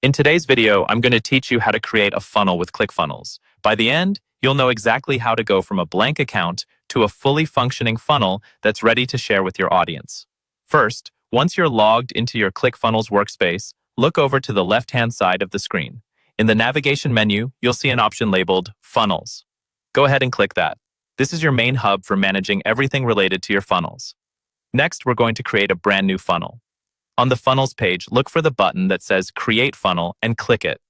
In today's video, I'm going to teach you how to create a funnel with Clickfunnels. By the end, you'll know exactly how to go from a blank account to a fully functioning funnel that's ready to share with your audience. First, once you're logged into your Clickfunnels workspace, look over to the left-hand side of the screen. In the navigation menu, you'll see an option labeled Funnels. Go ahead and click that. This is your main hub for managing everything related to your funnels. Next, we're going to create a brand new funnel. On the Funnels page, look for the button that says Create Funnel and click it.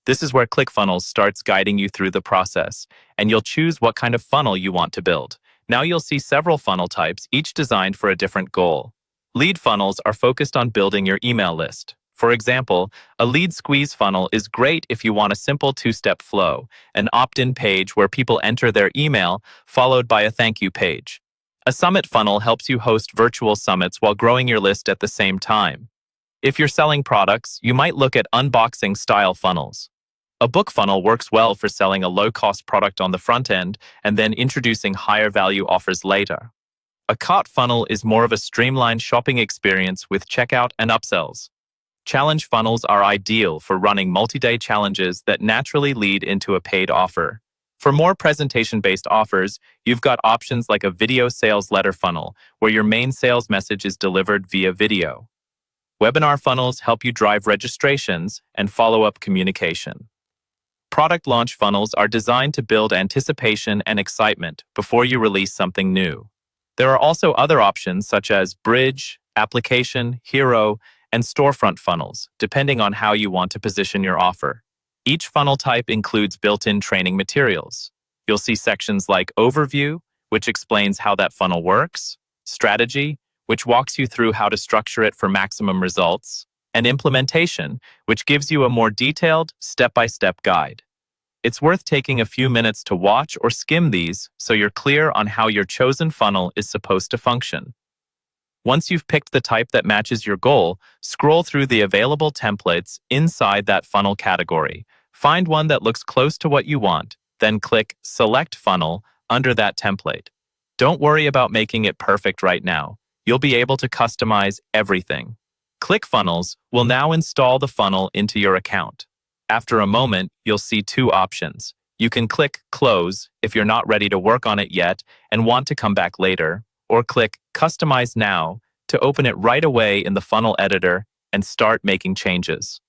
This is where Clickfunnels starts guiding you through the process, and you'll choose what kind of funnel you want to build. Now you'll see several funnel types, each designed for a different goal. Lead funnels are focused on building your email list. For example, a lead squeeze funnel is great if you want a simple two-step flow, an opt-in page where people enter their email, followed by a thank you page. A summit funnel helps you host virtual summits while growing your list at the same time. If you're selling products, you might look at unboxing style funnels. A book funnel works well for selling a low-cost product on the front end and then introducing higher value offers later. A cart funnel is more of a streamlined shopping experience with checkout and upsells. Challenge funnels are ideal for running multi-day challenges that naturally lead into a paid offer. For more presentation-based offers, you've got options like a video sales letter funnel, where your main sales message is delivered via video. Webinar funnels help you drive registrations and follow-up communication. Product launch funnels are designed to build anticipation and excitement before you release something new. There are also other options such as bridge, application, hero, and storefront funnels, depending on how you want to position your offer. Each funnel type includes built-in training materials. You'll see sections like Overview, which explains how that funnel works, Strategy, which walks you through how to structure it for maximum results, and Implementation, which gives you a more detailed, step-by-step guide. It's worth taking a few minutes to watch or skim these so you're clear on how your chosen funnel is supposed to function. Once you've picked the type that matches your goal, scroll through the available templates inside that funnel category. Find one that looks close to what you want, then click Select Funnel under that template. Don't worry about making it perfect right now. You'll be able to customize everything. Clickfunnels will now install the funnel into your account. After a moment, you'll see two options. You can click Close if you're not ready to work on it yet and want to come back later, or click Customize Now to open it right away in the funnel editor and start making changes.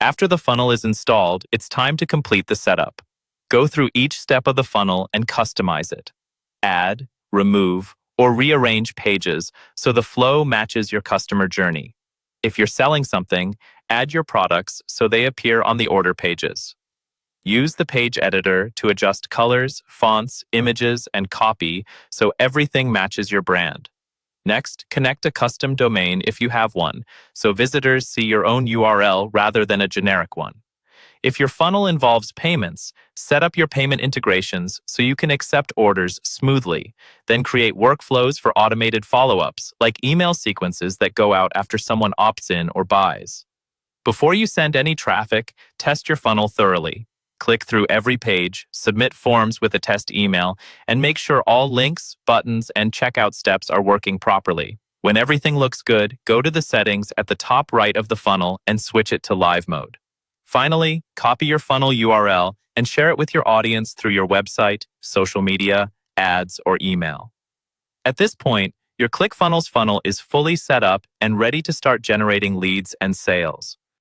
After the funnel is installed, it's time to complete the setup. Go through each step of the funnel and customize it. Add, remove, or rearrange pages so the flow matches your customer journey. If you're selling something, add your products so they appear on the order pages. Use the page editor to adjust colors, fonts, images, and copy so everything matches your brand. Next, connect a custom domain if you have one, so visitors see your own URL rather than a generic one. If your funnel involves payments, set up your payment integrations so you can accept orders smoothly. Then create workflows for automated follow-ups, like email sequences that go out after someone opts in or buys. Before you send any traffic, test your funnel thoroughly. Click through every page, submit forms with a test email, and make sure all links, buttons, and checkout steps are working properly. When everything looks good, go to the settings at the top right of the funnel and switch it to live mode. Finally, copy your funnel URL and share it with your audience through your website, social media, ads, or email. At this point, your ClickFunnels funnel is fully set up and ready to start generating leads and sales.